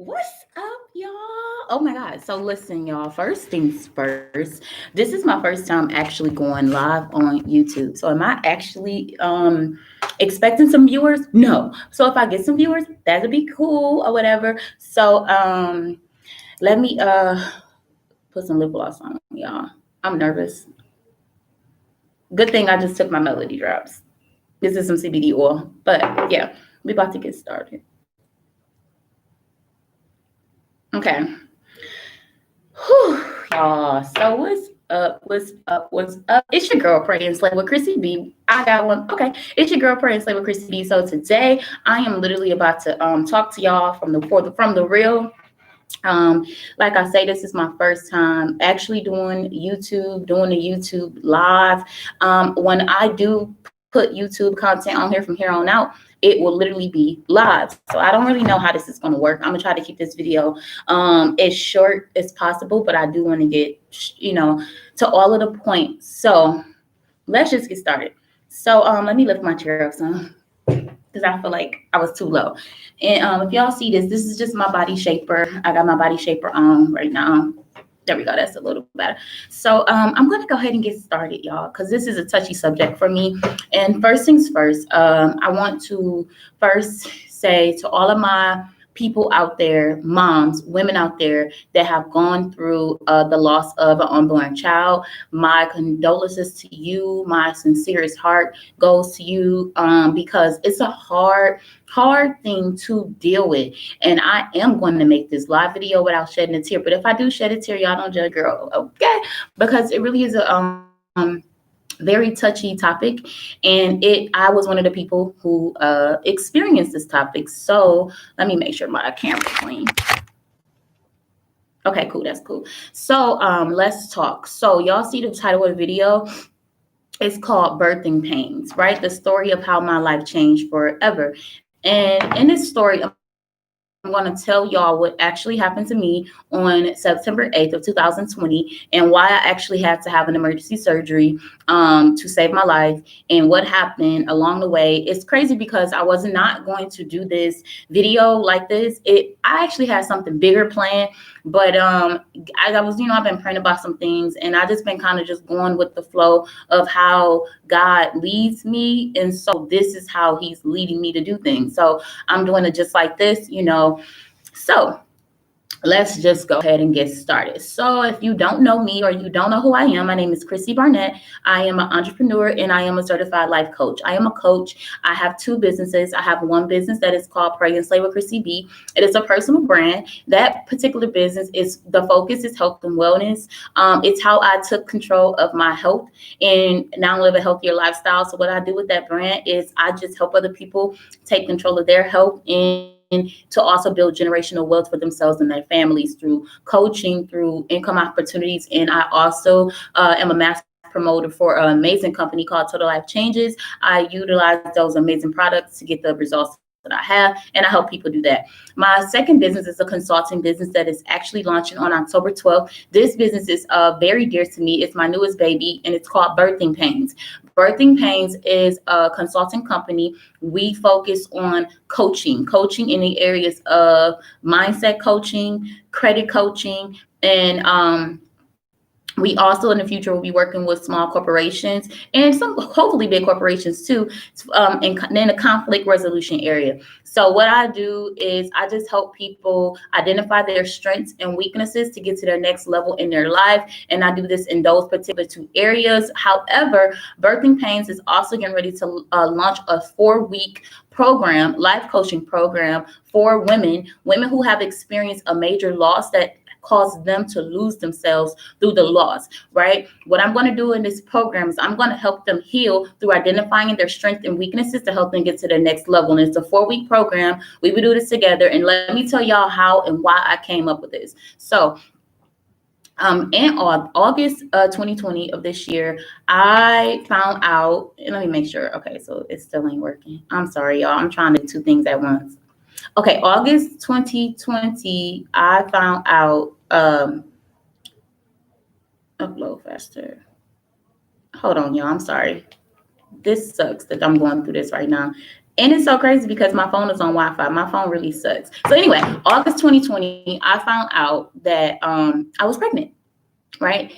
What's up, y'all? Oh my God. So, listen, y'all. First things first, this is my first time actually going live on YouTube. So, am I actually expecting some viewers? No. So, if I get some viewers, that'd be cool or whatever. So, let me put some lip gloss on, y'all. I'm nervous. Good thing I just took my melody drops. This is some CBD oil. But yeah, we about to get started. Okay. Whew, y'all. So what's up? What's up? What's up? It's your girl Pray and Slay with Chrissy B. I got one. Okay, it's your girl Pray and Slay with Chrissy B. So today I am literally about to talk to y'all from the real. Um, like I say, this is my first time actually doing the YouTube live. When I do put YouTube content on here from here on out, it will literally be live. So I don't really know how this is going to work. I'm gonna try to keep this video as short as possible, but I do want to get to all of the points. So let's just get started. So let me lift my chair up some because I feel like I was too low. And if y'all see this, this is just my body shaper. I got my body shaper on right now. There we go. That's a little better. So I'm going to go ahead and get started, y'all, because this is a touchy subject for me. And first things first, I want to first say to all of my people out there, moms, women out there that have gone through the loss of an unborn child, my condolences to you. My sincerest heart goes to you because it's a hard thing to deal with. And I am going to make this live video without shedding a tear. But if I do shed a tear, y'all don't judge, girl, okay? Because it really is a very touchy topic, and I was one of the people who experienced this topic. So let me make sure my camera's clean. Okay, cool. That's cool. So let's talk. So y'all see the title of the video. It's called Birthing Pains, right? The story of how my life changed forever. And in this story, I'm going to tell y'all what actually happened to me on September 8th of 2020 and why I actually had to have an emergency surgery to save my life and what happened along the way. It's crazy because I was not going to do this video like this. I actually had something bigger planned, but I was, I've been praying about some things and I just been kind of just going with the flow of how God leads me. And so this is how he's leading me to do things. So I'm doing it just like this, So let's just go ahead and get started. So if you don't know me or you don't know who I am, my name is Chrissy Barnett. I am an entrepreneur and I am a certified life coach. I am a coach. I have two businesses. I have one business that is called Pray and Slay with Chrissy B. It is a personal brand. That particular business the focus is health and wellness. It's how I took control of my health and now live a healthier lifestyle. So what I do with that brand is I just help other people take control of their health and to also build generational wealth for themselves and their families through coaching, through income opportunities. And I also am a mass promoter for an amazing company called Total Life Changes. I utilize those amazing products to get the results that I have, and I help people do that. My second business is a consulting business that is actually launching on October 12th. This business is very dear to me. It's my newest baby, and it's called Birthing Pains. Birthing Pains is a consulting company. We focus on coaching in the areas of mindset coaching, credit coaching, and we also in the future will be working with small corporations and some hopefully big corporations too, and then the conflict resolution area. So what I do is I just help people identify their strengths and weaknesses to get to their next level in their life. And I do this in those particular two areas. However, Birthing Pains is also getting ready to launch a 4-week program, life coaching program for women who have experienced a major loss that cause them to lose themselves through the loss, right? What I'm going to do in this program is I'm going to help them heal through identifying their strengths and weaknesses to help them get to the next level. And it's a 4-week program. We will do this together. And let me tell y'all how and why I came up with this. So in August 2020 of this year, I found out, and let me make sure. Okay, so it still ain't working. I'm sorry, y'all. I'm trying to do two things at once. Okay, August 2020, I found out, upload faster. Hold on, y'all. I'm sorry. This sucks that I'm going through this right now. And it's so crazy because my phone is on Wi-Fi. My phone really sucks. So anyway, August 2020, I found out that I was pregnant, right?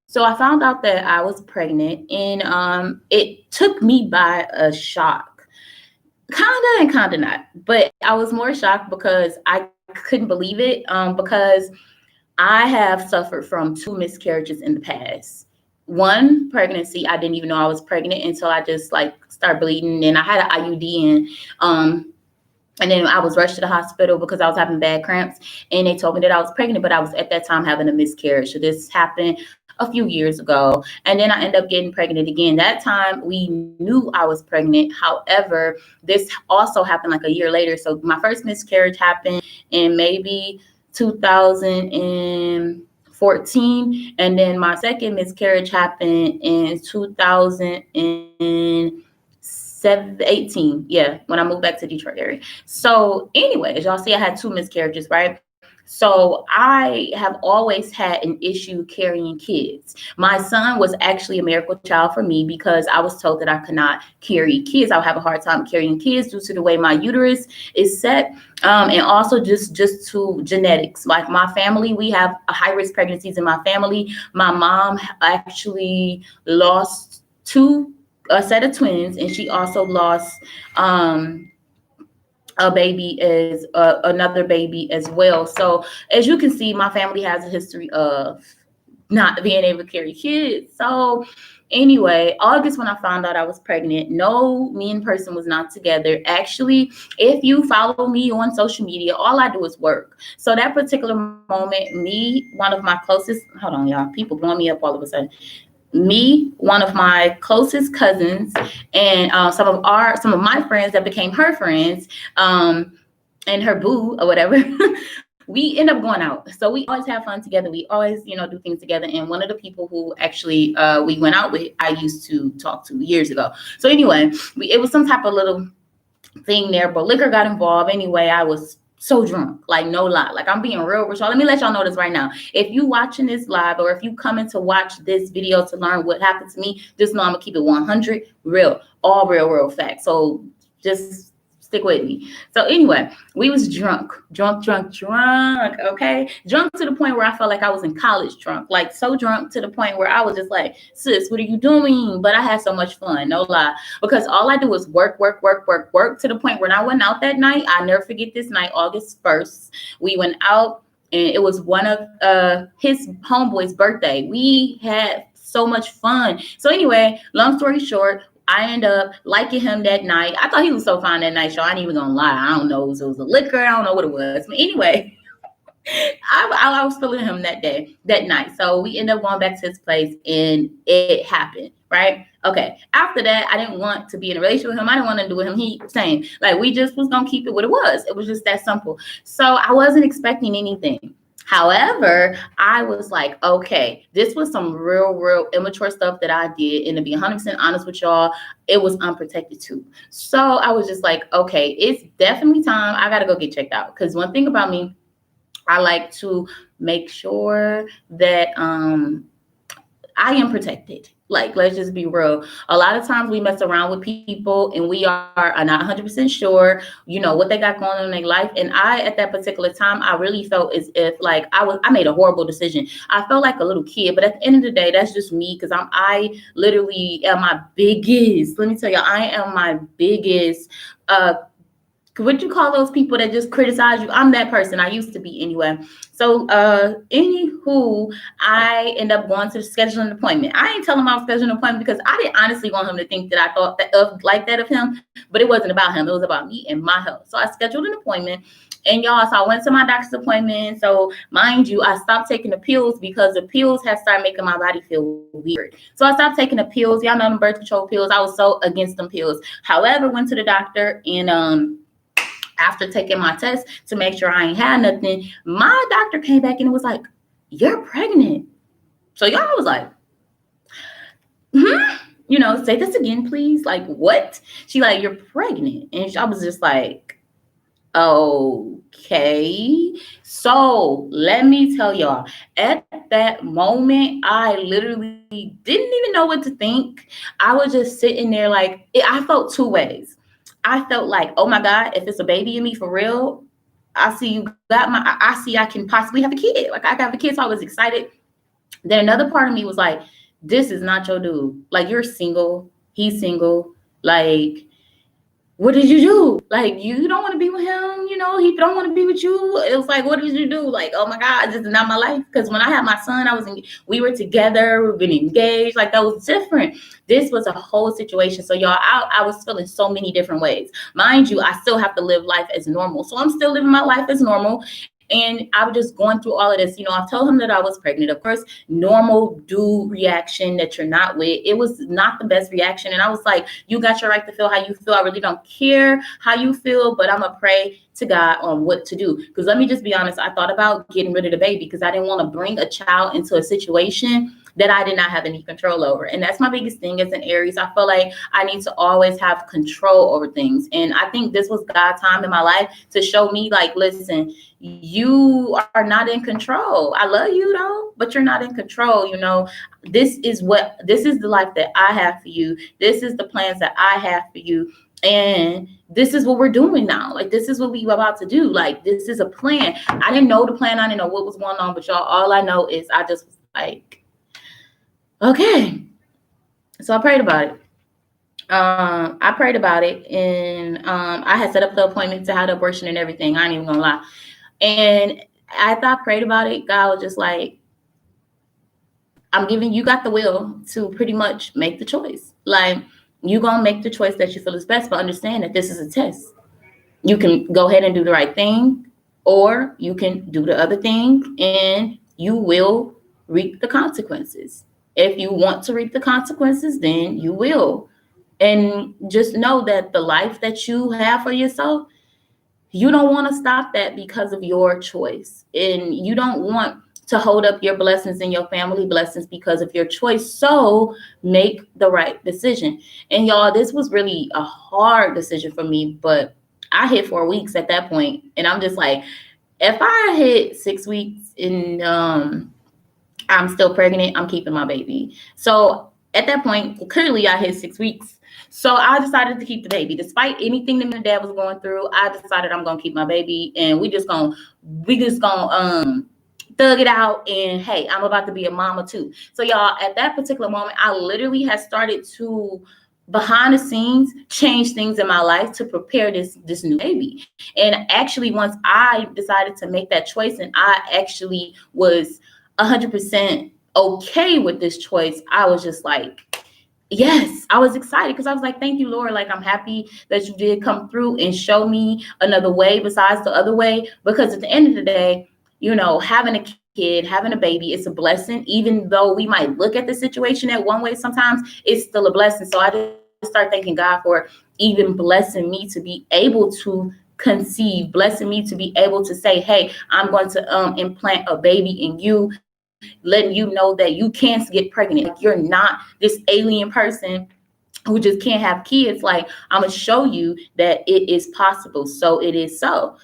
So I found out that I was pregnant, and it took me by a shock. Kinda and kinda not. But I was more shocked because I couldn't believe it. Because I have suffered from 2 miscarriages in the past. One pregnancy, I didn't even know I was pregnant until I just like started bleeding, and I had an IUD in. Um, and then I was rushed to the hospital because I was having bad cramps, and they told me that I was pregnant, but I was at that time having a miscarriage. So this happened a few years ago. And then I ended up getting pregnant again. That time we knew I was pregnant. However, this also happened like a year later. So my first miscarriage happened in maybe 2014. And then my second miscarriage happened in 2018. Yeah, when I moved back to Detroit area. So, anyways, y'all see, I had 2 miscarriages, right? So I have always had an issue carrying kids. My son was actually a miracle child for me because I was told that I could not carry kids. I would have a hard time carrying kids due to the way my uterus is set, and also just to genetics. Like my family, we have a high risk pregnancies in my family. My mom actually lost a set of twins, and she also lost a baby as another baby as well. So as you can see, my family has a history of not being able to carry kids. So anyway, August when I found out I was pregnant, no, me and person was not together. Actually, if you follow me on social media, all I do is work. So that particular moment, me, one of my closest, hold on, y'all, people blowing me up all of a sudden. Me, one of my closest cousins, and some of my friends that became her friends, and her boo or whatever, we end up going out. So we always have fun together. We always, do things together. And one of the people who actually we went out with, I used to talk to years ago. So anyway, it was some type of little thing there, but liquor got involved. Anyway, I was so drunk, like no lie. Like I'm being real with y'all. Let me let y'all know this right now. If you watching this live or if you coming to watch this video to learn what happened to me, just know I'm gonna keep it 100 real, all real facts. So just stick with me. So anyway, we was drunk, okay? Drunk to the point where I felt like I was in college drunk, like so drunk to the point where I was just like, sis, what are you doing? But I had so much fun, no lie, because all I do is work to the point when I went out that night. I never forget this night, August 1st. We went out and it was one of his homeboy's birthday. We had so much fun. So anyway, long story short, I ended up liking him that night. I thought he was so fine that night, y'all. I ain't even gonna lie. I don't know if it was a liquor. I don't know what it was. But anyway, I was feeling him that night. So we ended up going back to his place and it happened, right? Okay. After that, I didn't want to be in a relationship with him. I didn't want to do with him. He same. Like we just was gonna keep it what it was. It was just that simple. So I wasn't expecting anything. However, I was like, okay, this was some real immature stuff that I did. And to be 100% honest with y'all, it was unprotected too. So I was just like, okay, it's definitely time. I got to go get checked out. Because one thing about me, I like to make sure that I am protected. Like, let's just be real. A lot of times we mess around with people and we are not 100% sure, what they got going on in their life. And at that particular time, I really felt as if like I made a horrible decision. I felt like a little kid, but at the end of the day, that's just me because I literally am my biggest, let me tell you, I am my biggest, what you call those people that just criticize you? I'm that person. I used to be anyway. So, anywho, I end up going to schedule an appointment. I ain't telling him I was scheduling an appointment because I didn't honestly want him to think that I thought that of him, but it wasn't about him. It was about me and my health. So I scheduled an appointment. And y'all, so I went to my doctor's appointment. So mind you, I stopped taking the pills because the pills had started making my body feel weird. So I stopped taking the pills. Y'all know the birth control pills. I was so against them pills. However, went to the doctor and after taking my test to make sure I ain't had nothing, my doctor came back and it was like, you're pregnant. So y'all was like, say this again, please. Like, what? She like, you're pregnant. And I was just like, okay. So let me tell y'all, at that moment, I literally didn't even know what to think. I was just sitting there like, I felt two ways. I felt like, oh my God, if it's a baby in me for real, I see you got I see I can possibly have a kid. Like I got a kid, so I was excited. Then another part of me was like, this is not your dude. Like you're single, he's single. Like what did you do? Like, you don't want to be with him, he don't want to be with you. It was like, what did you do? Like, oh my God, this is not my life. Because when I had my son, we were together, we've been engaged. Like, that was different. This was a whole situation. So, y'all, I was feeling so many different ways. Mind you, I still have to live life as normal. So, I'm still living my life as normal. And I was just going through all of this. I've told him that I was pregnant. Of course, normal dude reaction that you're not with. It was not the best reaction. And I was like, you got your right to feel how you feel. I really don't care how you feel, but I'm going to pray to God on what to do. Because let me just be honest, I thought about getting rid of the baby because I didn't want to bring a child into a situation that I did not have any control over. And that's my biggest thing as an Aries. I feel like I need to always have control over things. And I think this was God's time in my life to show me, like, listen, you are not in control. I love you though, but you're not in control. This is the life that I have for you. This is the plans that I have for you. And this is what we're doing now. Like, this is what we about to do. Like, this is a plan. I didn't know the plan. I didn't know what was going on, but y'all, all I know is I just was like, okay. So I prayed about it. And I had set up the appointment to have the abortion and everything. I ain't even gonna lie. And after I prayed about it, God was just like, you got the will to pretty much make the choice. Like, you gonna make the choice that you feel is best, but understand that this is a test. You can go ahead and do the right thing, or you can do the other thing, and you will reap the consequences. If you want to reap the consequences, then you will. And just know that the life that you have for yourself, you don't want to stop that because of your choice. And you don't want to hold up your blessings and your family blessings because of your choice. So make the right decision. And y'all, this was really a hard decision for me, but I hit 4 weeks at that point. And I'm just like, if I hit 6 weeks and I'm still pregnant, I'm keeping my baby. So at that point, clearly I hit 6 weeks. So I decided to keep the baby. Despite anything that my dad was going through, I decided I'm gonna keep my baby, and we just gonna thug it out. And hey, I'm about to be a mama too. So y'all, at that particular moment, I literally had started to behind the scenes change things in my life to prepare this new baby. And actually, once I decided to make that choice, and I actually was 100% okay with this choice, I was just like, yes, I was excited because I was like, thank you, Lord. Like, I'm happy that you did come through and show me another way besides the other way. Because at the end of the day, having a kid, having a baby, it's a blessing. Even though we might look at the situation at one way, sometimes it's still a blessing. So I just start thanking God for even blessing me to be able to conceive, blessing me to be able to say, hey, I'm going to implant a baby in you, letting you know that you can get pregnant. Like, you're not this alien person who just can't have kids. Like, I'm gonna show you that it is possible. So it is so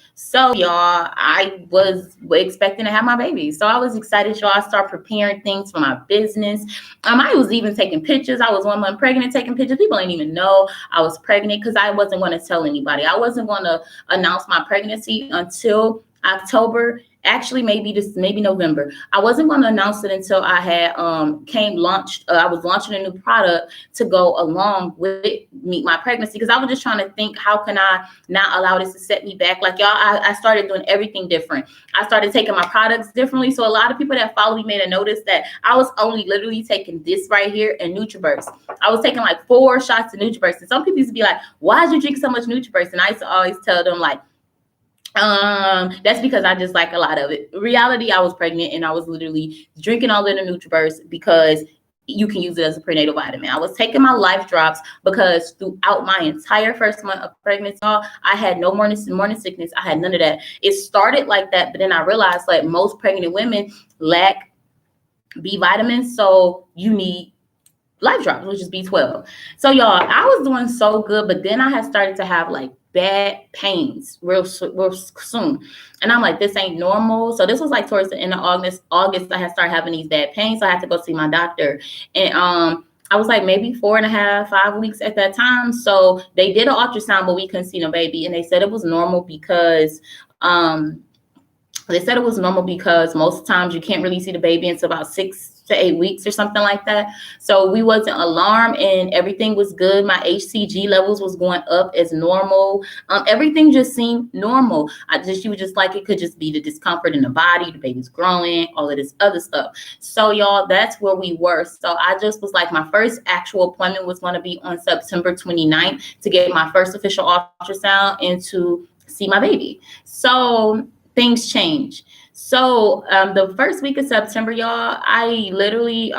y'all, I was expecting to have my baby, so I was excited. Y'all, I start preparing things for my business. I was even taking pictures. I was 1 month pregnant, taking pictures. People didn't even know I was pregnant because I wasn't going to tell anybody. I wasn't going to announce my pregnancy until October. Actually, maybe November. I wasn't going to announce it until I had launched. I was launching a new product to go along with Meet My Pregnancy, because I was just trying to think, how can I not allow this to set me back? Like, y'all, I started doing everything different. I started taking my products differently. So a lot of people that follow me made a notice that I was only literally taking this right here and NutriBurst. I was taking like 4 shots of NutriBurst. And some people used to be like, why did you drink so much NutriBurst? And I used to always tell them, like, that's because I just like a lot of it. Reality, I was pregnant and I was literally drinking all of the NutriBurst because you can use it as a prenatal vitamin. I was taking my life drops because throughout my entire first month of pregnancy, I had no morning sickness. I had none of that. It started like that, but then I realized, like, most pregnant women lack B vitamins, so you need life drops, which is B12. So y'all, I was doing so good, but then I had started to have like bad pains real soon. And I'm like, this ain't normal. So this was like towards the end of August, I had started having these bad pains. So I had to go see my doctor. And I was like maybe 4.5, 5 weeks at that time. So they did an ultrasound, but we couldn't see no baby. And they said it was normal because most times you can't really see the baby until about 6 to 8 weeks or something like that. So we wasn't alarmed and everything was good. My HCG levels was going up as normal. Everything just seemed normal. She was just like, it could just be the discomfort in the body, the baby's growing, all of this other stuff. So y'all, that's where we were. So I just was like, my first actual appointment was going to be on September 29th to get my first official ultrasound and to see my baby. So things change. So the first week of September, y'all, I literally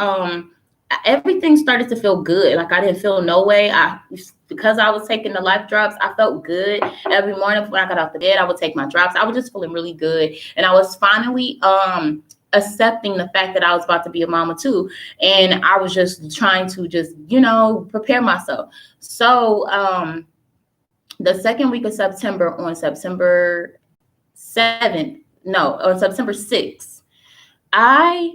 everything started to feel good. Like I didn't feel no way. Because I was taking the life drops, I felt good. Every morning when I got out the bed, I would take my drops. I was just feeling really good. And I was finally accepting the fact that I was about to be a mama too. And I was just trying to just, prepare myself. So the second week of September, on September 6th, I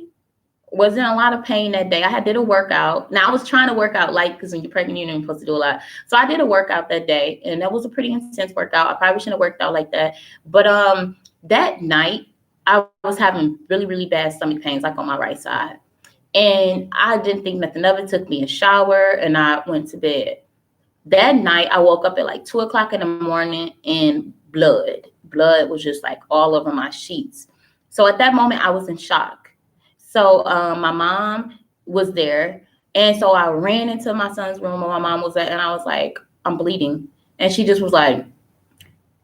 was in a lot of pain that day. I did a workout. Now I was trying to work out light because when you're pregnant, you're not supposed to do a lot. So I did a workout that day, and that was a pretty intense workout. I probably shouldn't have worked out like that. But that night, I was having really, really bad stomach pains, like on my right side. And I didn't think nothing of it. Took me a shower, and I went to bed. That night, I woke up at like 2 o'clock in the morning, and blood was just like all over my sheets. So at that moment, I was in shock. So my mom was there. And so I ran into my son's room where my mom was at, and I was like, I'm bleeding. And she just was like,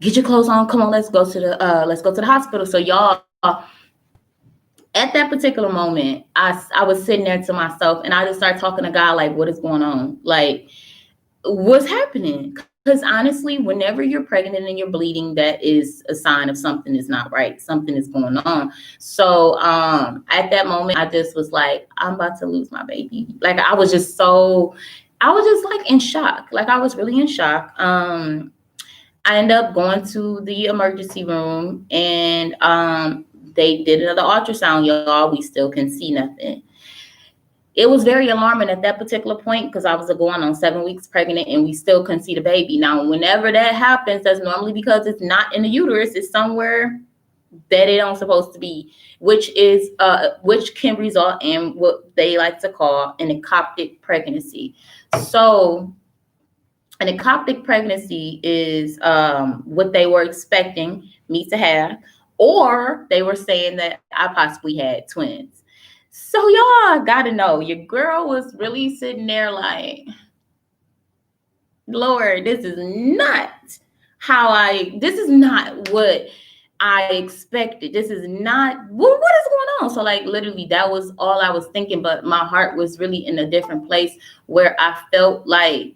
get your clothes on. Come on, let's go to the hospital. So y'all, at that particular moment, I was sitting there to myself, and I just started talking to God, like, what is going on? Like, what's happening? Because honestly, whenever you're pregnant and you're bleeding, that is a sign of something is not right. Something is going on. So at that moment, I just was like, I'm about to lose my baby. Like, I was just like in shock. Like, I was really in shock. I ended up going to the emergency room, and they did another ultrasound, y'all. We still couldn't see nothing. It was very alarming at that particular point because I was going on 7 weeks pregnant and we still couldn't see the baby. Now, whenever that happens, that's normally because it's not in the uterus. It's somewhere that it don't supposed to be, which can result in what they like to call an ectopic pregnancy. So an ectopic pregnancy is what they were expecting me to have, or they were saying that I possibly had twins. So y'all gotta know, your girl was really sitting there like, Lord, this is not what I expected. This is not, what is going on? So like literally that was all I was thinking, but my heart was really in a different place where I felt like,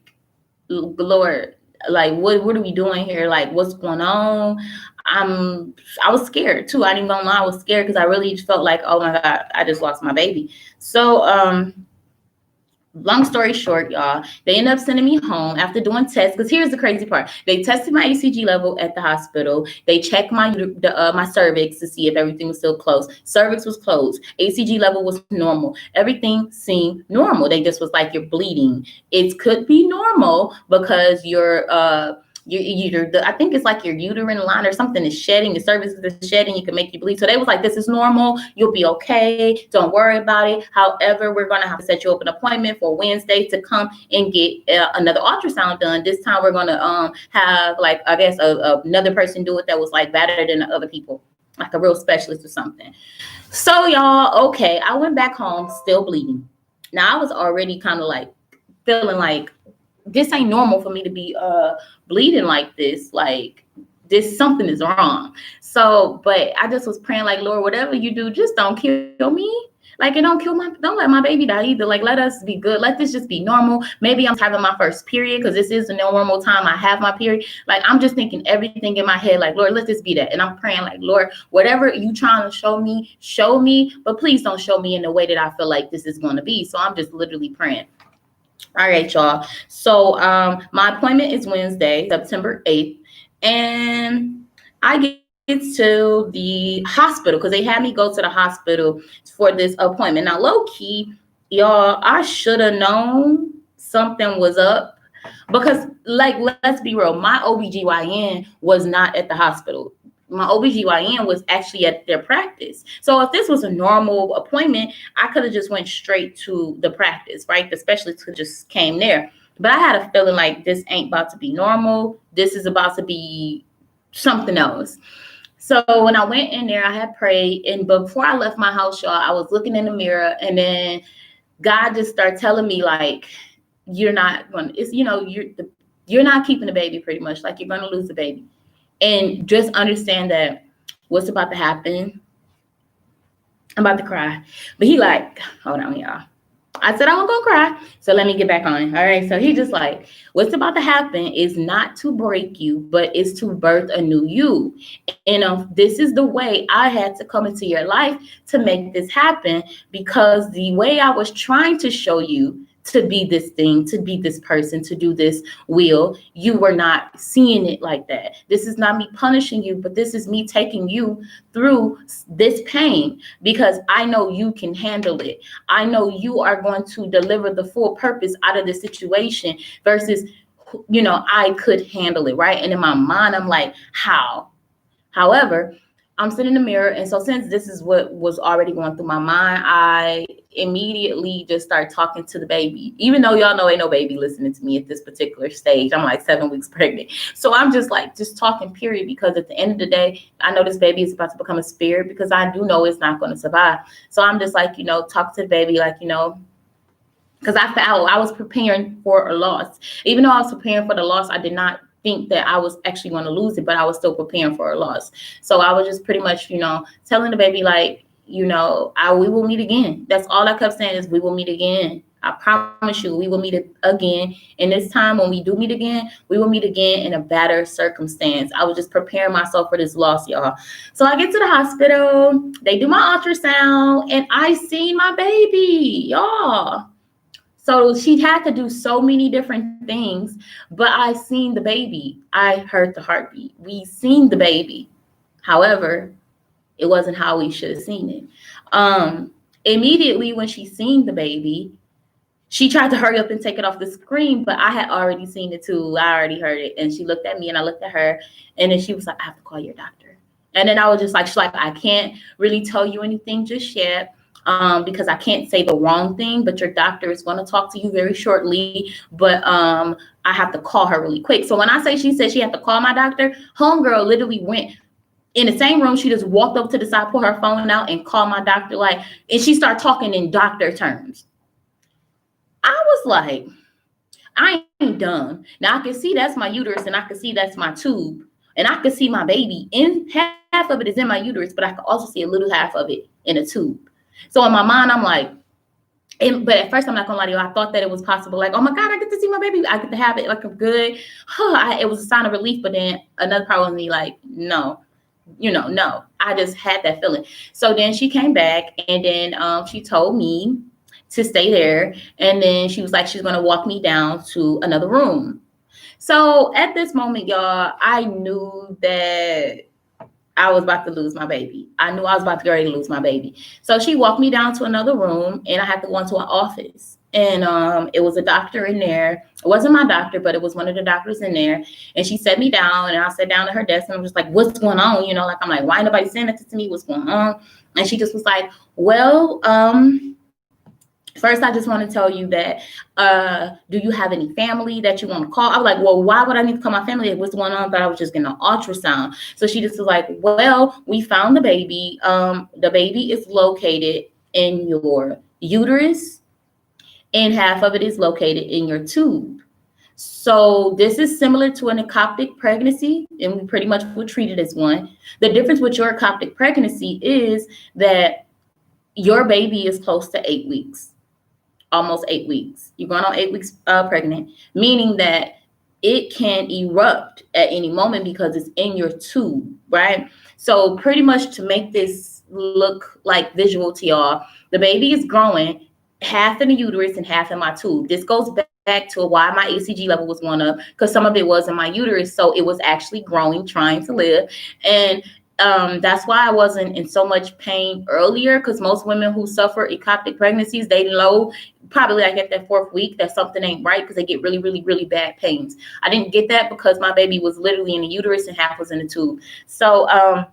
Lord, like what are we doing here? Like, what's going on? I was scared too. I didn't even gonna lie, I was scared because I really felt like, oh my God, I just lost my baby. So long story short, y'all, they ended up sending me home after doing tests. Because here's the crazy part: they tested my HCG level at the hospital. They checked my cervix to see if everything was still closed. Cervix was closed. HCG level was normal. Everything seemed normal. They just was like, you're bleeding. It could be normal because I think it's like your uterine line or something is shedding. Your cervix is shedding. You can make you bleed. So they was like, this is normal. You'll be okay. Don't worry about it. However, we're going to have to set you up an appointment for Wednesday to come and get another ultrasound done. This time we're going to have like, I guess, another person do it that was like better than the other people, like a real specialist or something. So y'all, okay, I went back home still bleeding. Now I was already kind of like feeling like, this ain't normal for me to be bleeding like this. Like, something is wrong. So, but I just was praying like, Lord, whatever you do, just don't kill me. Like, and don't let my baby die either. Like, let us be good. Let this just be normal. Maybe I'm having my first period because this is the normal time I have my period. Like, I'm just thinking everything in my head, like, Lord, let this be that. And I'm praying like, Lord, whatever you trying to show me, but please don't show me in the way that I feel like this is going to be. So I'm just literally praying. All right, y'all. So my appointment is Wednesday, September 8th. And I get to the hospital because they had me go to the hospital for this appointment. Now, low key, y'all, I should have known something was up because, like, let's be real, my OBGYN was not at the hospital. My OBGYN was actually at their practice. So if this was a normal appointment, I could have just went straight to the practice, right? The specialist could just came there. But I had a feeling like this ain't about to be normal. This is about to be something else. So when I went in there, I had prayed. And before I left my house, y'all, I was looking in the mirror, and then God just started telling me, like, you're not going to, it's, you're not keeping the baby, pretty much. Like, you're going to lose the baby. And just understand that what's about to happen. I'm about to cry. But he like, hold on, y'all. I said I was gonna cry, so let me get back on. All right. So he just like, what's about to happen is not to break you, but it's to birth a new you. And this is the way I had to come into your life to make this happen, because the way I was trying to show you to be this thing, to be this person, to do this will, you were not seeing it like that. This is not me punishing you, but this is me taking you through this pain, because I know you can handle it. I know you are going to deliver the full purpose out of the situation versus, I could handle it, right? And in my mind, I'm like, how? However, I'm sitting in the mirror, and so since this is what was already going through my mind, I immediately just start talking to the baby. Even though y'all know ain't no baby listening to me at this particular stage. I'm like 7 weeks pregnant. So I'm just like, just talking, period, because at the end of the day, I know this baby is about to become a spirit, because I do know it's not going to survive. So I'm just like, talk to the baby, like, because I was preparing for a loss. Even though I was preparing for the loss, I did not think that I was actually going to lose it, but I was still preparing for a loss. So I was just pretty much, telling the baby, like, we will meet again. That's all I kept saying is, we will meet again. I promise you, we will meet again. And this time when we do meet again, we will meet again in a better circumstance. I was just preparing myself for this loss, y'all. So I get to the hospital, they do my ultrasound, and I seen my baby, y'all. So she had to do so many different things, but I seen the baby. I heard the heartbeat. We seen the baby. However, it wasn't how we should have seen it. Immediately when she seen the baby, she tried to hurry up and take it off the screen, but I had already seen it too. I already heard it. And she looked at me and I looked at her, and then she was like, I have to call your doctor. And then I was just like, she's like, I can't really tell you anything just yet. Because I can't say the wrong thing, but your doctor is going to talk to you very shortly. But I have to call her really quick. So when I say she said she had to call my doctor, homegirl literally went in the same room. She just walked up to the side, pulled her phone out, and called my doctor. And she started talking in doctor terms. I was like, I ain't dumb. Now I can see that's my uterus, and I can see that's my tube, and I can see my baby. In half of it is in my uterus, but I can also see a little half of it in a tube. So in my mind, I'm like, but at first, I'm not gonna lie to you, I thought that it was possible. Like, oh my God, I get to see my baby. I get to have it. Like, I'm good. It was a sign of relief. But then another part was me like, no, no. I just had that feeling. So then she came back, and then she told me to stay there. And then she was like, she's gonna walk me down to another room. So at this moment, y'all, I knew that I was about to lose my baby. I knew I was about to get ready to lose my baby. So she walked me down to another room, and I had to go into an office. And it was a doctor in there. It wasn't my doctor, but it was one of the doctors in there. And she set me down, and I sat down at her desk, and I'm just like, what's going on? I'm like, why ain't nobody saying that to me? What's going on? And she just was like, well, first, I just want to tell you that, do you have any family that you want to call? I was like, well, why would I need to call my family? What's going on? But I was just getting an ultrasound. So she just was like, well, we found the baby. The baby is located in your uterus, and half of it is located in your tube. So this is similar to an ectopic pregnancy, and we pretty much will treat it as one. The difference with your ectopic pregnancy is that your baby is close to 8 weeks. Almost 8 weeks. You're going on 8 weeks pregnant, meaning that it can erupt at any moment because it's in your tube, right? So pretty much to make this look like visual to y'all, the baby is growing half in the uterus and half in my tube. This goes back to why my HCG level was going up, because some of it was in my uterus. So it was actually growing, trying to live. And That's why I wasn't in so much pain earlier, because most women who suffer ectopic pregnancies, they know probably like at that 4th week that something ain't right, because they get really, really, really bad pains. I didn't get that because my baby was literally in the uterus and half was in the tube. So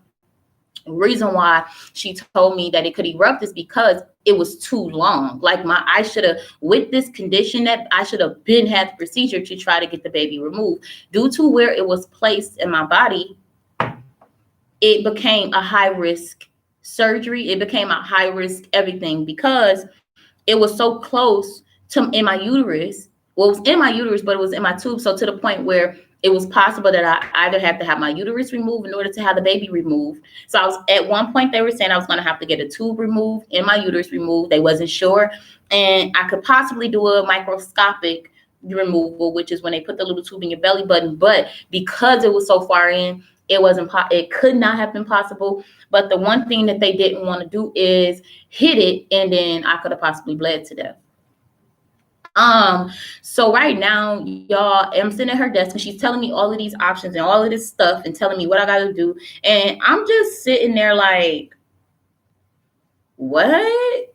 reason why she told me that it could erupt is because it was too long. Like I should have, with this condition, that I should have been had the procedure to try to get the baby removed. Due to where it was placed in my body, it became a high risk surgery. It became a high risk everything, because it was so close to in my uterus. Well, it was in my uterus, but it was in my tube. So to the point where it was possible that I either had to have my uterus removed in order to have the baby removed. So I was, at one point they were saying I was going to have to get a tube removed and my uterus removed. They wasn't sure. And I could possibly do a microscopic removal, which is when they put the little tube in your belly button. But because it was so far in, it could not have been possible. But the one thing that they didn't want to do is hit it, and then I could have possibly bled to death. So right now, y'all, I'm sitting at her desk and she's telling me all of these options and all of this stuff and telling me what I gotta do. And I'm just sitting there like, what?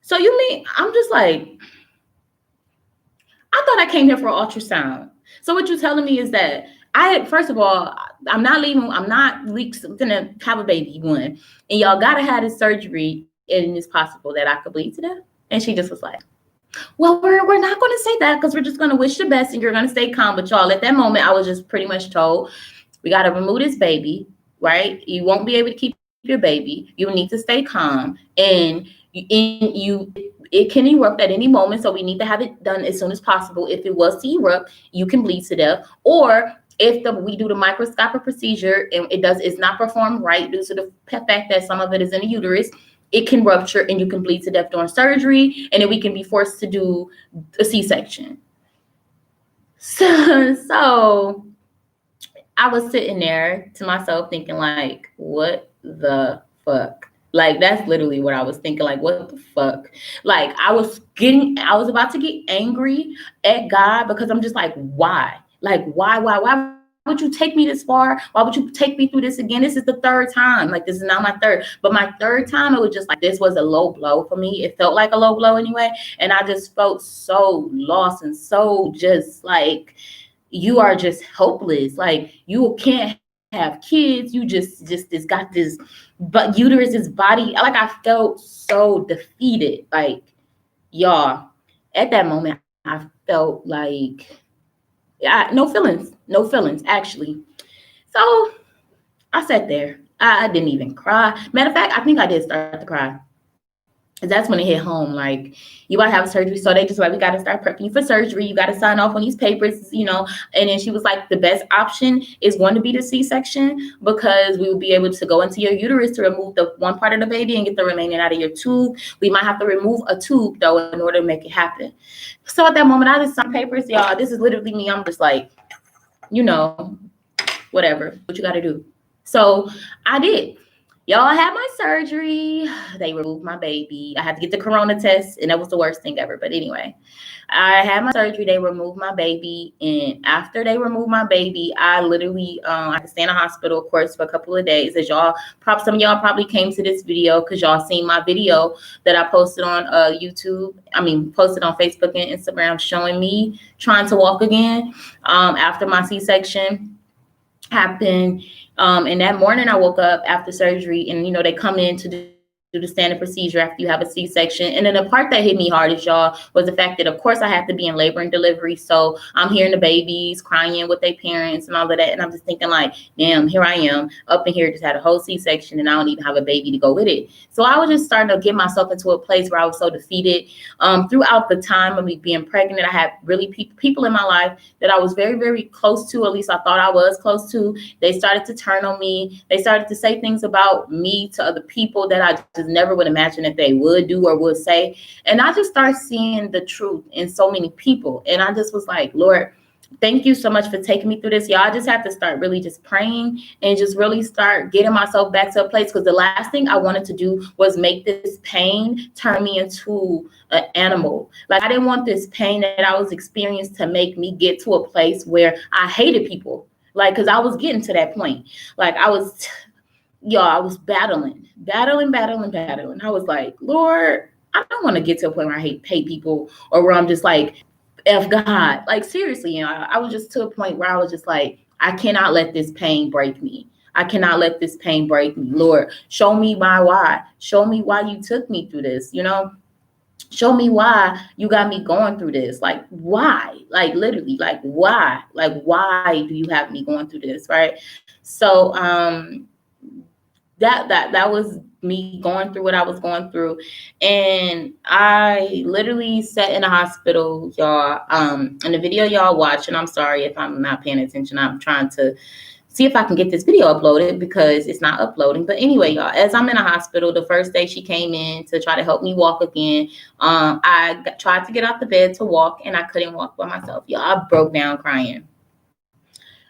So you mean, I'm just like, I thought I came here for an ultrasound. So what you're telling me is that first of all, I'm not gonna have a baby one. And y'all gotta have this surgery, and it's possible that I could bleed to death. And she just was like, well, we're not going to say that, because we're just going to wish the best and you're going to stay calm. But y'all, at that moment, I was just pretty much told, we got to remove this baby, right? You won't be able to keep your baby. You need to stay calm, and it can erupt at any moment. So we need to have it done as soon as possible. If it was to erupt, you can bleed to death. Or if we do the microscopic procedure and it's not performed right due to the fact that some of it is in the uterus, it can rupture and you can bleed to death during surgery, and then we can be forced to do a C-section. So I was sitting there to myself thinking like, what the fuck? Like, that's literally what I was thinking. Like, what the fuck? Like, I was about to get angry at God, because I'm just like, why? Like, why would you take me this far? Why would you take me through this again? This is the 3rd time. Like, this is not my 3rd, but my 3rd time, it was just like, this was a low blow for me. It felt like a low blow anyway. And I just felt so lost and so just like, you are just hopeless. Like, you can't have kids. You just got this, but uterus, this body. Like, I felt so defeated. Like, y'all, at that moment, I felt like, no feelings, actually. So I sat there. I didn't even cry. Matter of fact, I think I did start to cry. That's when it hit home. Like, you gotta have surgery. So they just like, we gotta start prepping you for surgery. You gotta sign off on these papers, And then she was like, the best option is going to be the C-section, because we will be able to go into your uterus to remove the one part of the baby and get the remaining out of your tube. We might have to remove a tube though in order to make it happen. So at that moment, I just signed papers, y'all. This is literally me. I'm just like, whatever, what you gotta do. So I did. Y'all, I had my surgery. They removed my baby. I had to get the corona test, and that was the worst thing ever. But anyway, I had my surgery. They removed my baby. And after they removed my baby, I literally I had to stay in the hospital, of course, for a couple of days. As some of y'all probably came to this video because y'all seen my video that I posted on posted on Facebook and Instagram, showing me trying to walk again after my C-section happened. And that morning I woke up after surgery, and they come in to do the standard procedure after you have a C-section. And then the part that hit me hardest, y'all, was the fact that, of course, I have to be in labor and delivery. So I'm hearing the babies crying with their parents and all of that. And I'm just thinking like, damn, here I am up in here, just had a whole C-section, and I don't even have a baby to go with it. So I was just starting to get myself into a place where I was so defeated. Throughout the time of me being pregnant, I had really people in my life that I was very, very close to, at least I thought I was close to. They started to turn on me. They started to say things about me to other people that I just never would imagine that they would do or would say. And I just started seeing the truth in so many people. And I just was like, Lord, thank you so much for taking me through this. Y'all, I just have to start really just praying and just really start getting myself back to a place. Because the last thing I wanted to do was make this pain turn me into an animal. Like, I didn't want this pain that I was experiencing to make me get to a place where I hated people. Like, because I was getting to that point. Like, I was y'all, I was battling. I was like, Lord, I don't want to get to a point where I hate people, or where I'm just like, F God. Like, seriously, I was just to a point where I was just like, I cannot let this pain break me. I cannot let this pain break me. Lord, show me my why. Show me why you took me through this, show me why you got me going through this. Like, why? Like, literally, like, why? Like, why do you have me going through this? Right. So that was me going through what I was going through. And I literally sat in a hospital, y'all. In the video y'all watch, and I'm sorry if I'm not paying attention. I'm trying to see if I can get this video uploaded because it's not uploading. But anyway, y'all, as I'm in a hospital, the first day she came in to try to help me walk again, tried to get out the bed to walk, and I couldn't walk by myself. Y'all, I broke down crying.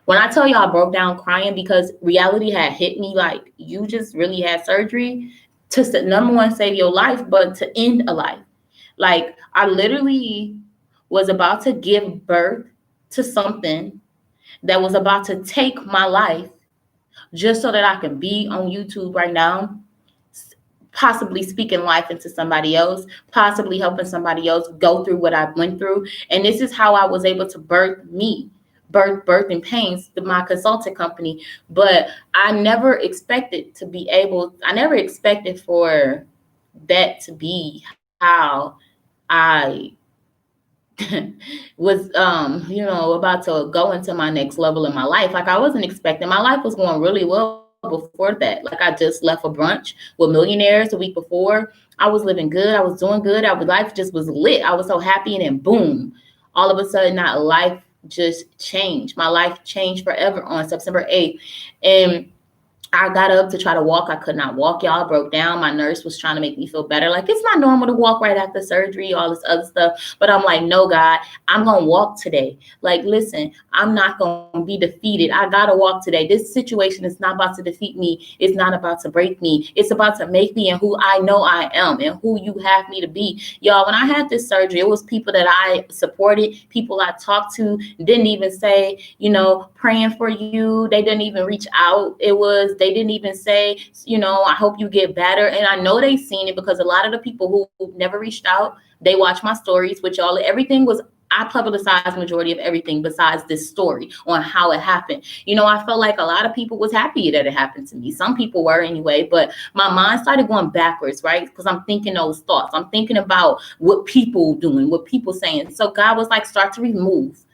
When I tell y'all I broke down crying, because reality had hit me, like, you just really had surgery to, number one, save your life, but to end a life. Like, I literally was about to give birth to something that was about to take my life, just so that I can be on YouTube right now, possibly speaking life into somebody else, possibly helping somebody else go through what I went through. And this is how I was able to birthing pains, my consulting company. But I never expected for that to be how I was about to go into my next level in my life. Like, I wasn't expecting. My life was going really well before that. Like, I just left a brunch with millionaires the week before. I was living good. I was doing good. Life just was lit. I was so happy, and then boom, all of a sudden that life just changed. My life changed forever on September 8th. And I got up to try to walk. I could not walk, y'all. I broke down. My nurse was trying to make me feel better. Like, it's not normal to walk right after surgery, all this other stuff. But I'm like, no, God, I'm going to walk today. Like, listen, I'm not going to be defeated. I got to walk today. This situation is not about to defeat me. It's not about to break me. It's about to make me and who I know I am and who you have me to be. Y'all, when I had this surgery, it was people that I supported, people I talked to, didn't even say, praying for you. They didn't even reach out. They didn't even say, I hope you get better. And I know they seen it, because a lot of the people who never reached out, they watch my stories, which everything was, I publicized majority of everything besides this story on how it happened. I felt like a lot of people was happy that it happened to me. Some people were anyway, but my mind started going backwards, right? Because I'm thinking those thoughts. I'm thinking about what people doing, what people saying. So God was like, start to remove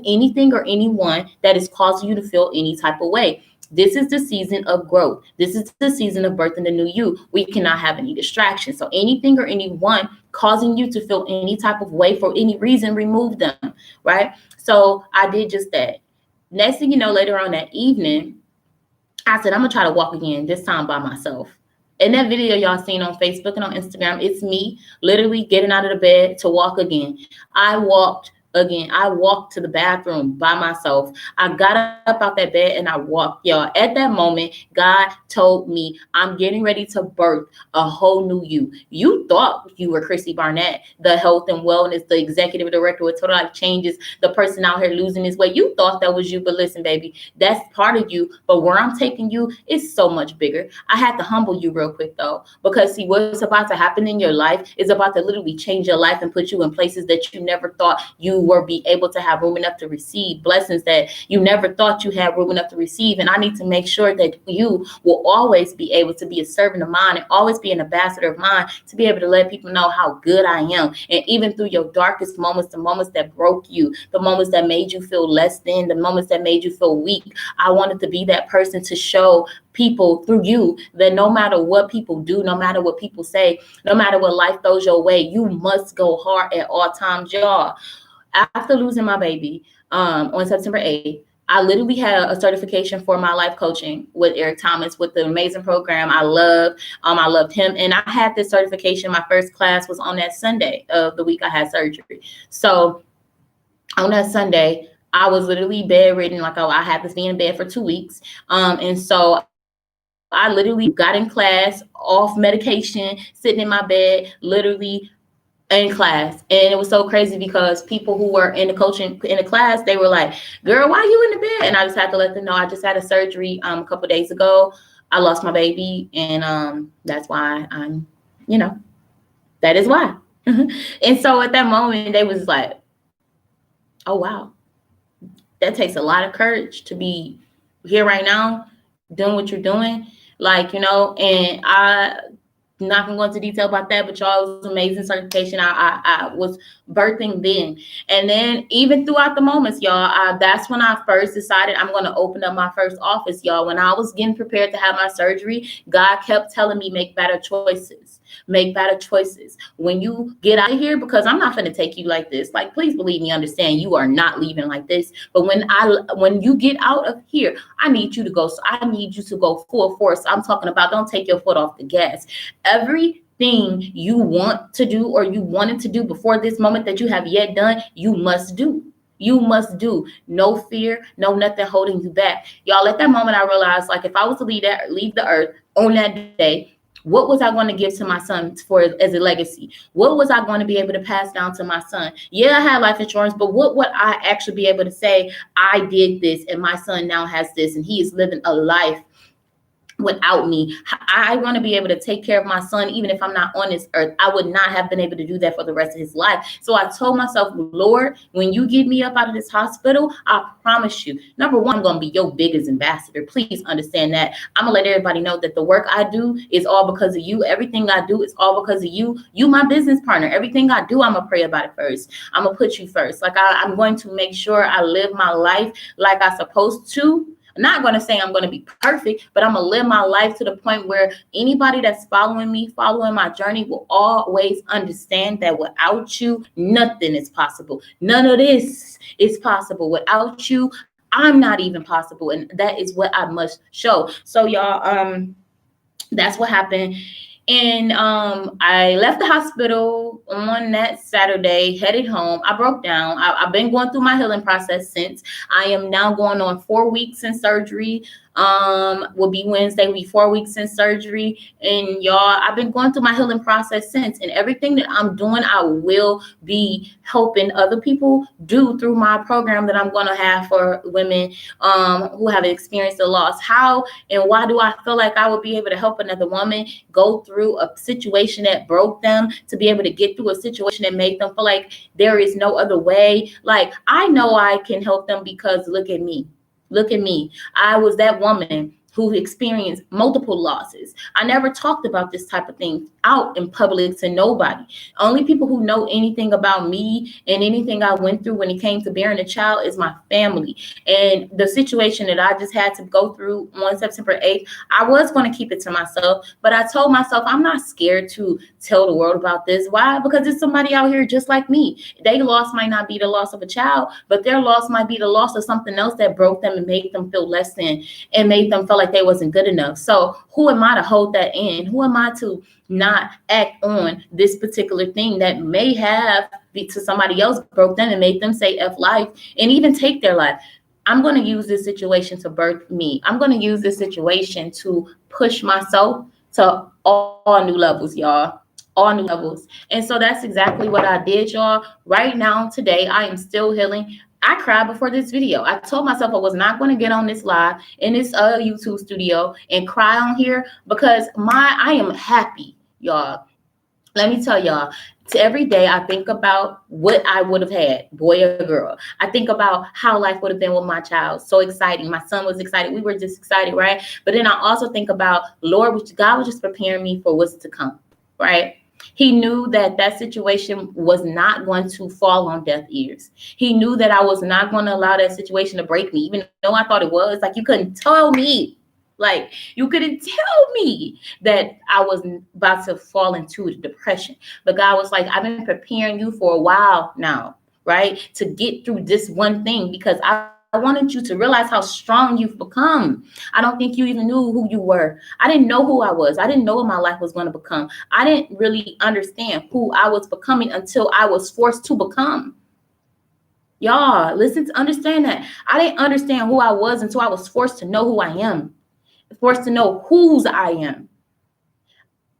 anything or anyone that is causing you to feel any type of way. This is the season of growth. This is the season of birthing the new you. We cannot have any distractions. So anything or anyone causing you to feel any type of way for any reason, remove them, right? So I did just that. Next thing you know, later on that evening, I said, I'm going to try to walk again, this time by myself. In that video y'all seen on Facebook and on Instagram, it's me literally getting out of the bed to walk again. I walked to the bathroom by myself. I got up out that bed and I walked, y'all. At that moment, God told me, I'm getting ready to birth a whole new you. You thought you were Chrissy Barnett, the health and wellness, the executive director with Total Life Changes, the person out here losing his weight. You thought that was you, but listen, baby, that's part of you. But where I'm taking you is so much bigger. I had to humble you real quick, though, because see, what's about to happen in your life is about to literally change your life and put you in places that you never thought you were be able to have room enough to receive, blessings that you never thought you had room enough to receive. And I need to make sure that you will always be able to be a servant of mine and always be an ambassador of mine, to be able to let people know how good I am. And even through your darkest moments, the moments that broke you, the moments that made you feel less than, the moments that made you feel weak, I wanted to be that person to show people through you that no matter what people do, no matter what people say, no matter what life throws your way, you must go hard at all times, y'all. After losing my baby on September 8th, I literally had a certification for my life coaching with Eric Thomas, with the amazing program I love. I loved him. And I had this certification. My first class was on that Sunday of the week I had surgery. So on that Sunday, I was literally bedridden. Like, I had to be in bed for 2 weeks. And so I literally got in class off medication, sitting in my bed, literally in class. And it was so crazy because people who were in the coaching in the class, they were like, girl, why are you in the bed? And I just had to let them know I just had a surgery a couple of days ago. I lost my baby, and that's why I'm, you know, that is why. And so at that moment, they was like, oh wow, that takes a lot of courage to be here right now doing what you're doing. Like, and I not gonna go into detail about that, but y'all, it was amazing certification. I was birthing then, and then even throughout the moments, y'all, that's when I first decided I'm gonna open up my first office, y'all. When I was getting prepared to have my surgery, God kept telling me, make better choices. Make better choices when you get out of here, because I'm not gonna take you like this. Like, please believe me, understand, you are not leaving like this. But when you get out of here, I need you to go. So I need you to go full force. I'm talking about, don't take your foot off the gas. Everything you want to do or you wanted to do before this moment that you have yet done, you must do. You must do. No fear, no nothing holding you back. Y'all, at that moment, I realized, like, if I was to leave the earth on that day, what was I going to give to my son as a legacy? What was I going to be able to pass down to my son? Yeah, I had life insurance, but what would I actually be able to say? I did this, and my son now has this, and he is living a life without me. I want to be able to take care of my son, even if I'm not on this earth. I would not have been able to do that for the rest of his life. So I told myself, Lord, when you get me up out of this hospital, I promise you, number one, I'm going to be your biggest ambassador. Please understand that. I'm going to let everybody know that the work I do is all because of you. Everything I do is all because of you. You, my business partner. Everything I do, I'm going to pray about it first. I'm going to put you first. Like, I'm going to make sure I live my life like I'm supposed to. I'm not going to say I'm going to be perfect, but I'm going to live my life to the point where anybody that's following me, following my journey, will always understand that without you, nothing is possible. None of this is possible. Without you, I'm not even possible. And that is what I must show. So y'all, that's what happened. And I left the hospital on that Saturday, headed home. I broke down. I've been going through my healing process since. I am now going on 4 weeks in surgery. Will be Wednesday, will be 4 weeks in surgery. And y'all, I've been going through my healing process since. And everything that I'm doing, I will be helping other people do through my program that I'm going to have for women who have experienced a loss. How and why do I feel like I would be able to help another woman go through a situation that broke them, to be able to get through a situation that made them feel like there is no other way? Like, I know I can help them because look at me. Look at me. I was that woman who experienced multiple losses. I never talked about this type of thing out in public to nobody. Only people who know anything about me and anything I went through when it came to bearing a child is my family. And the situation that I just had to go through on September 8th, I was going to keep it to myself, but I told myself I'm not scared to tell the world about this. Why? Because there's somebody out here just like me. Their loss might not be the loss of a child, but their loss might be the loss of something else that broke them and made them feel less than, and made them feel like they wasn't good enough. So who am I to hold that in? Who am I to not act on this particular thing that may have be to somebody else, broke them and made them say F life and even take their life? I'm going to use this situation to birth me. I'm going to use this situation to push myself to all new levels, y'all. All new levels. And so that's exactly what I did, y'all. Right now, today, I am still healing. I cried before this video. I told myself I was not going to get on this live in this YouTube studio and cry on here, because I am happy, y'all. Let me tell y'all, every day I think about what I would have had, boy or girl. I think about how life would have been with my child. So exciting. My son was excited. We were just excited, right? But then I also think about, Lord, God was just preparing me for what's to come, right? He knew that that situation was not going to fall on deaf ears. He knew that I was not going to allow that situation to break me, even though I thought it was. Like, you couldn't tell me. Like, you couldn't tell me that I was about to fall into a depression. But God was like, I've been preparing you for a while now, right? To get through this one thing, because I wanted you to realize how strong you've become. I don't think you even knew who you were. I didn't know who I was. I didn't know what my life was going to become. I didn't really understand who I was becoming until I was forced to become. Y'all, listen to understand that. I didn't understand who I was until I was forced to know who I am. Forced to know whose I am.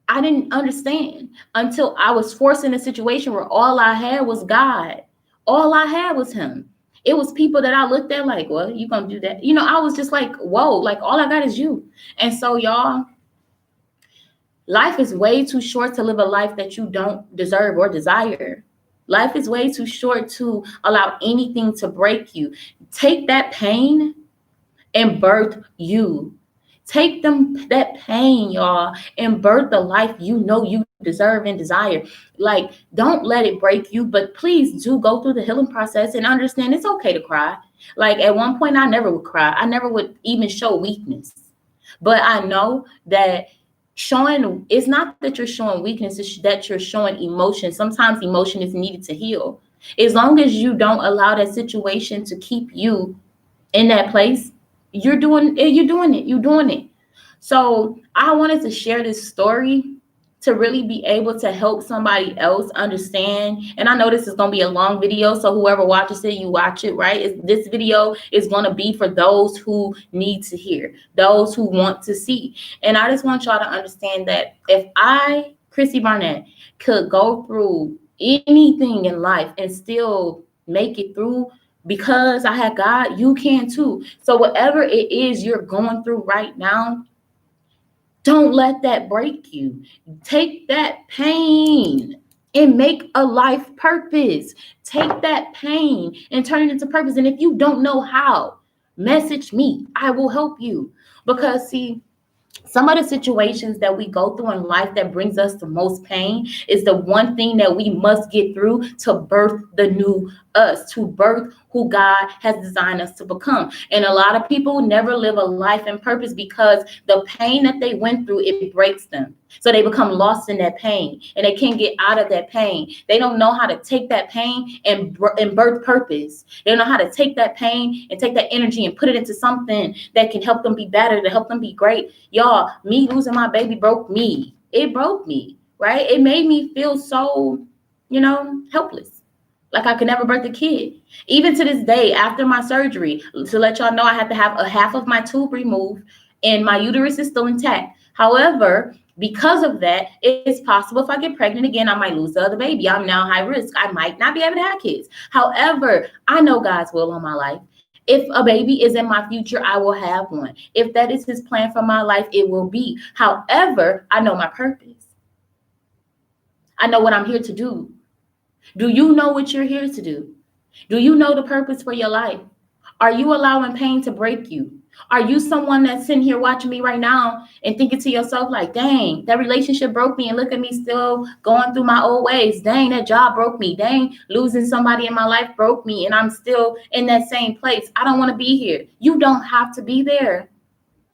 I didn't understand until I was forced in a situation where all I had was God. All I had was him. It was people that I looked at like, well, you gonna do that? You know, I was just like, whoa, like all I got is you. And so y'all, life is way too short to live a life that you don't deserve or desire. Life is way too short to allow anything to break you. Take that pain and birth you. Take that pain, y'all, and birth the life you know you deserve and desire. Like, don't let it break you, but please do go through the healing process and understand it's okay to cry. Like, at one point, I never would cry. I never would even show weakness. But I know that showing, it's not that you're showing weakness, it's that you're showing emotion. Sometimes emotion is needed to heal. As long as you don't allow that situation to keep you in that place, you're doing it. So I wanted to share this story to really be able to help somebody else understand. And I know this is going to be a long video, so whoever watches it, you watch it, right? This video is going to be for those who need to hear, those who want to see. And I just want y'all to understand that if I, Chrissy Barnett, could go through anything in life and still make it through because I had God, you can too. So whatever it is you're going through right now, don't let that break you. Take that pain and make a life purpose. Take that pain and turn it into purpose. And if you don't know how, message me. I will help you. Because see, some of the situations that we go through in life that brings us the most pain is the one thing that we must get through to birth the new us, to birth who God has designed us to become. And a lot of people never live a life in purpose because the pain that they went through, it breaks them. So they become lost in that pain and they can't get out of that pain. They don't know how to take that pain and birth purpose. They don't know how to take that pain and take that energy and put it into something that can help them be better, to help them be great. Y'all, me losing my baby broke me. It broke me, right? It made me feel so, helpless. Like I could never birth a kid. Even to this day, after my surgery, to let y'all know, I had to have a half of my tube removed and my uterus is still intact. However, because of that, it's possible if I get pregnant again, I might lose the other baby. I'm now high risk. I might not be able to have kids. However, I know God's will on my life. If a baby is in my future, I will have one. If that is his plan for my life, it will be. However, I know my purpose. I know what I'm here to do. Do you know what you're here to do? Do you know the purpose for your life? Are you allowing pain to break you? Are you someone that's sitting here watching me right now and thinking to yourself like, dang, that relationship broke me and look at me still going through my old ways. Dang, that job broke me. Dang, losing somebody in my life broke me and I'm still in that same place. I don't want to be here. You don't have to be there.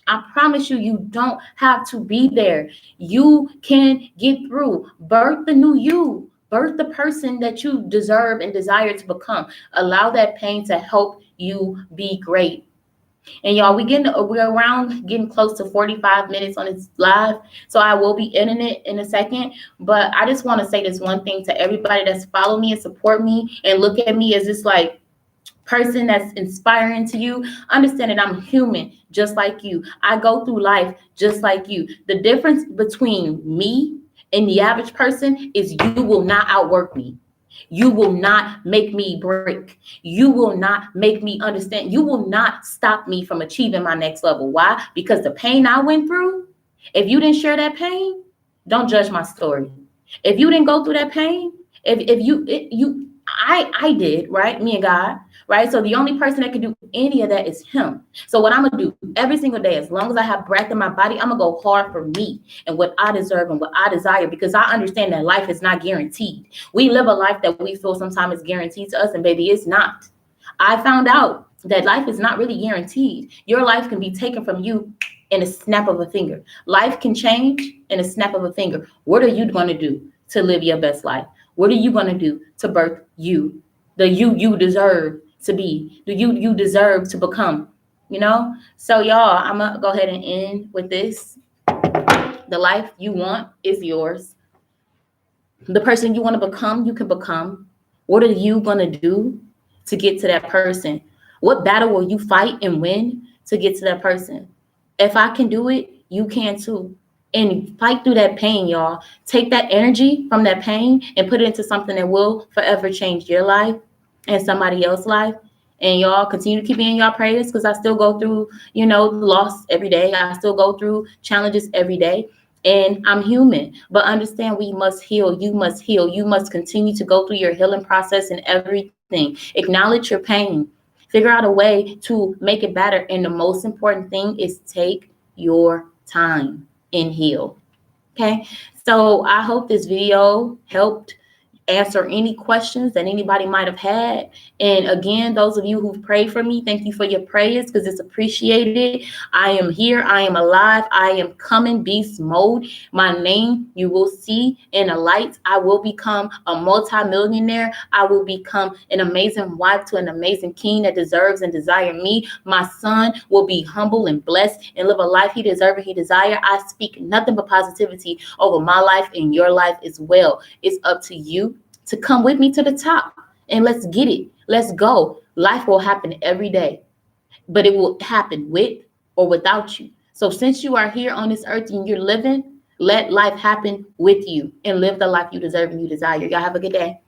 I promise you, you don't have to be there. You can get through. Birth the new you. Birth the person that you deserve and desire to become. Allow that pain to help you be great. And y'all, we're around getting close to 45 minutes on this live. So I will be ending it in a second. But I just want to say this one thing to everybody that's follow me and support me and look at me as this like person that's inspiring to you. Understand that I'm human just like you. I go through life just like you. The difference between me and the average person is you will not outwork me. You will not make me break. You will not make me understand. You will not stop me from achieving my next level. Why? Because the pain I went through, if you didn't share that pain, don't judge my story. If you didn't go through that pain, I did, right? Me and God, right? So the only person that can do any of that is him. So what I'm going to do every single day, as long as I have breath in my body, I'm going to go hard for me and what I deserve and what I desire, because I understand that life is not guaranteed. We live a life that we feel sometimes is guaranteed to us, and baby, it's not. I found out that life is not really guaranteed. Your life can be taken from you in a snap of a finger. Life can change in a snap of a finger. What are you going to do to live your best life? What are you going to do to birth you, the you deserve to be, the you deserve to become, So y'all, I'm going to go ahead and end with this. The life you want is yours. The person you want to become, you can become. What are you going to do to get to that person? What battle will you fight and win to get to that person? If I can do it, you can too. And fight through that pain, y'all. Take that energy from that pain and put it into something that will forever change your life and somebody else's life. And y'all continue to keep me in y'all prayers because I still go through, loss every day. I still go through challenges every day. And I'm human. But understand we must heal. You must heal. You must continue to go through your healing process and everything. Acknowledge your pain. Figure out a way to make it better. And the most important thing is take your time and heal. Okay. So I hope this video helped answer any questions that anybody might have had. And again, those of you who've prayed for me, thank you for your prayers because it's appreciated. I am here. I am alive. I am coming beast mode. My name you will see in the lights. I will become a multimillionaire. I will become an amazing wife to an amazing king that deserves and desire me. My son will be humble and blessed and live a life he deserves and he desire. I speak nothing but positivity over my life and your life as well. It's up to you to come with me to the top and let's get it. Let's go. Life will happen every day, but it will happen with or without you. So since you are here on this earth and you're living, let life happen with you and live the life you deserve and you desire. Y'all have a good day.